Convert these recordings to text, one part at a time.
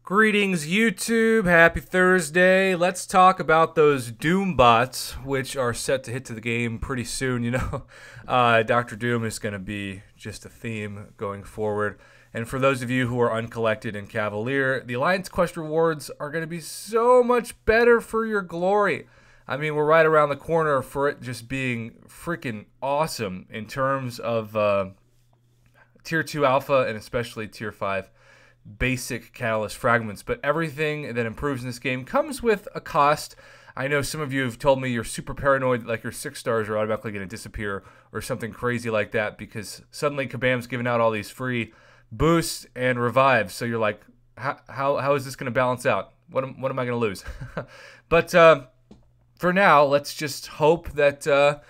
Greetings, YouTube. Happy Thursday. Let's talk about those Doombots, which are set to hit to the game pretty soon. Dr. Doom is going to be just a theme going forward. And for those of you who are uncollected and Cavalier, the Alliance Quest rewards are going to be so much better for your glory. I mean, we're right around the corner for it just being freaking awesome in terms of Tier 2 Alpha and especially Tier 5 basic catalyst fragments. But everything that improves in this game comes with a cost. I know some of you have told me you're super paranoid, like your 6 stars are automatically going to disappear or something crazy like that because suddenly Kabam's giving out all these free boosts and revives. So you're like, how is this going to balance out? What am I going to lose? But for now, let's just hope that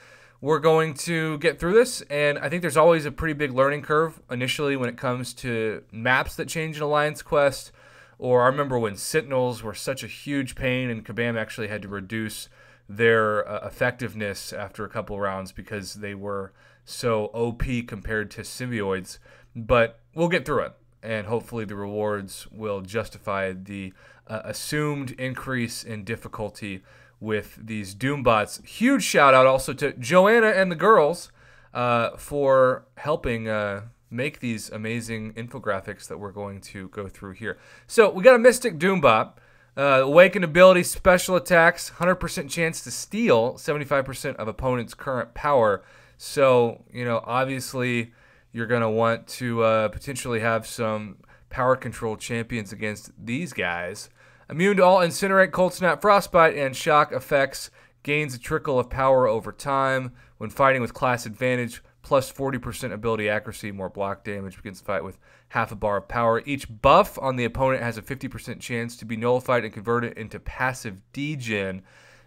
we're going to get through this, and I think there's always a pretty big learning curve initially when it comes to maps that change in Alliance Quest, or I remember when Sentinels were such a huge pain and Kabam actually had to reduce their effectiveness after a couple rounds because they were so OP compared to symbioids. But we'll get through it, and hopefully the rewards will justify the assumed increase in difficulty with these Doombots. Huge shout out also to Joanna and the girls for helping make these amazing infographics that we're going to go through here. So we got a Mystic Doombot. Awakened ability, special attacks, 100% chance to steal 75% of opponent's current power. So, obviously you're going to want to potentially have some power control champions against these guys. Immune to all Incinerate, Cold Snap, Frostbite, and Shock effects. Gains a trickle of power over time. When fighting with class advantage, plus 40% ability accuracy, more block damage. Begins the fight with half a bar of power. Each buff on the opponent has a 50% chance to be nullified and converted into passive degen.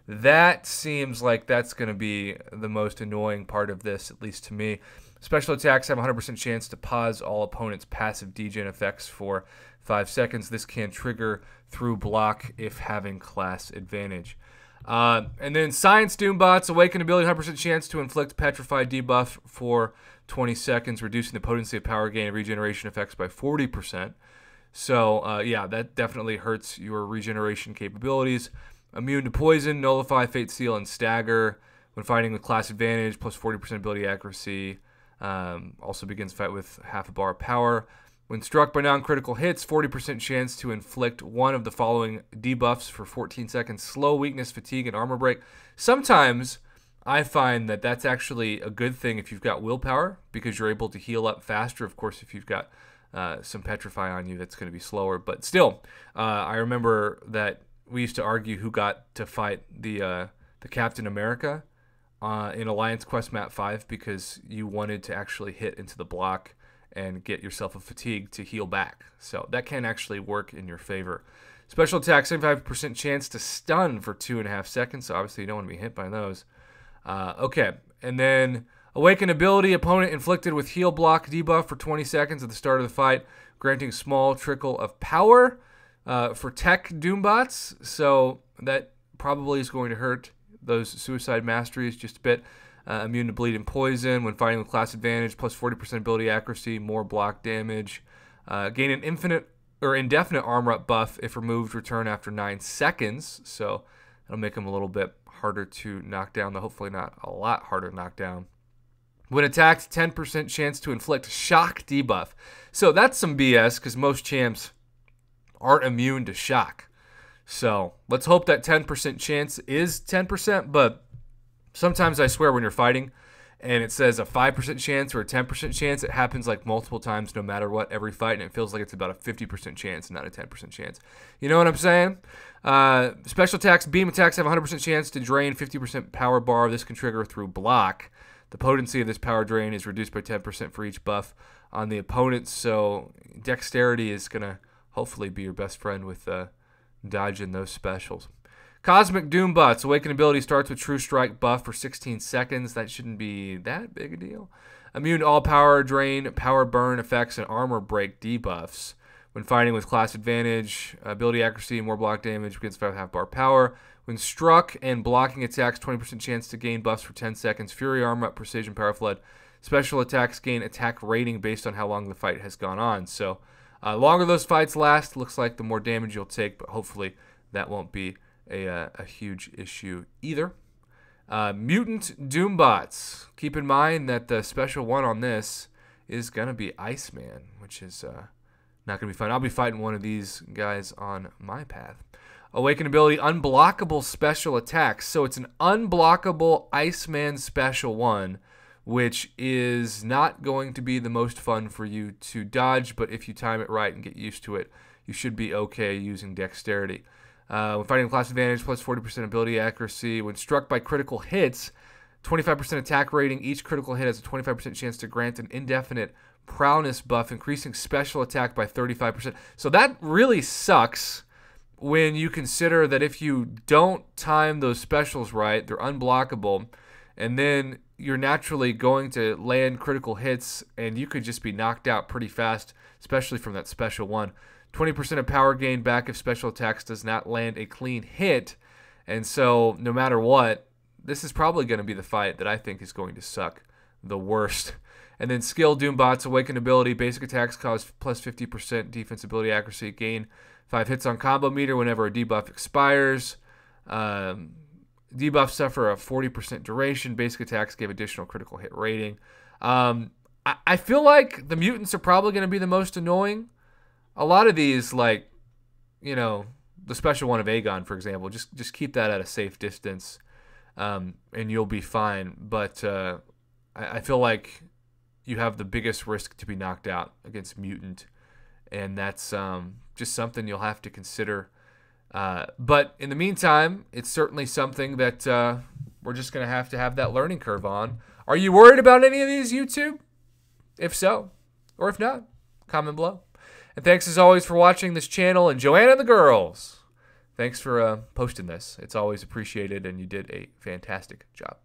That seems like that's going to be the most annoying part of this, at least to me. Special attacks have a 100% chance to pause all opponents' passive degen effects for 5 seconds. This can trigger through block if having class advantage. And then Science Doombots, awaken ability, 100% chance to inflict petrified debuff for 20 seconds, reducing the potency of power gain and regeneration effects by 40%. So, yeah, that definitely hurts your regeneration capabilities. Immune to poison, nullify, fate seal, and stagger. When fighting with class advantage, plus 40% ability accuracy. Also begins fight with half a bar of power. When struck by non-critical hits, 40% chance to inflict one of the following debuffs for 14 seconds. Slow, weakness, fatigue, and armor break. Sometimes I find that that's actually a good thing if you've got willpower because you're able to heal up faster. Of course, if you've got some petrify on you, that's going to be slower. But still, I remember that we used to argue who got to fight the Captain America in Alliance Quest Map 5 because you wanted to actually hit into the block and get yourself a fatigue to heal back. So that can actually work in your favor. Special attack, 75% chance to stun for 2.5 seconds. So obviously you don't want to be hit by those. Okay, and then awaken ability, opponent inflicted with heal block debuff for 20 seconds at the start of the fight, granting small trickle of power for tech Doombots. So that probably is going to hurt those suicide masteries just a bit. Immune to bleed and poison when fighting with class advantage, plus 40% ability accuracy, more block damage. Gain an indefinite armor up buff if removed, return after 9 seconds. So that'll make them a little bit harder to knock down, though hopefully not a lot harder to knock down. When attacked, 10% chance to inflict shock debuff. So that's some BS because most champs aren't immune to shock. So let's hope that 10% chance is 10%, but sometimes I swear when you're fighting and it says a 5% chance or a 10% chance, it happens like multiple times no matter what every fight, and it feels like it's about a 50% chance, not a 10% chance. You know what I'm saying? Special attacks, beam attacks have a 100% chance to drain 50% power bar. This can trigger through block. The potency of this power drain is reduced by 10% for each buff on the opponent, so dexterity is going to hopefully be your best friend with dodging those specials. Cosmic Doombots. Awaken ability starts with True Strike buff for 16 seconds. That shouldn't be that big a deal. Immune to all power drain, power burn effects, and armor break debuffs. When fighting with class advantage, ability accuracy, more block damage, begins 5.5 bar power. When struck and blocking attacks, 20% chance to gain buffs for 10 seconds. Fury armor up, precision, power flood. Special attacks gain attack rating based on how long the fight has gone on. So Longer those fights last, looks like the more damage you'll take, but hopefully that won't be a huge issue either. Mutant Doombots. Keep in mind that the special one on this is going to be Iceman, which is not going to be fun. I'll be fighting one of these guys on my path. Awaken ability, unblockable special attacks. So it's an unblockable Iceman special one, which is not going to be the most fun for you to dodge, but if you time it right and get used to it, you should be okay using dexterity. When fighting class advantage, plus 40% ability accuracy. When struck by critical hits, 25% attack rating. Each critical hit has a 25% chance to grant an indefinite prowess buff, increasing special attack by 35%. So that really sucks when you consider that if you don't time those specials right, they're unblockable, and then you're naturally going to land critical hits, and you could just be knocked out pretty fast, especially from that special one. 20% of power gain back if special attacks does not land a clean hit, and so no matter what, this is probably going to be the fight that I think is going to suck the worst. And then skill Doombots, awaken ability, basic attacks cause plus 50% defense ability accuracy, gain 5 hits on combo meter whenever a debuff expires. Debuffs suffer a 40% duration. Basic attacks give additional critical hit rating. I feel like the mutants are probably going to be the most annoying. A lot of these, like, you know, the special one of Aegon, for example, just keep that at a safe distance, and you'll be fine. But I feel like you have the biggest risk to be knocked out against mutant, and that's just something you'll have to consider. But in the meantime, it's certainly something that we're just going to have that learning curve on. Are you worried about any of these, YouTube? If so, or if not, comment below. And thanks as always for watching this channel. And Joanna and the girls, thanks for posting this. It's always appreciated, and you did a fantastic job.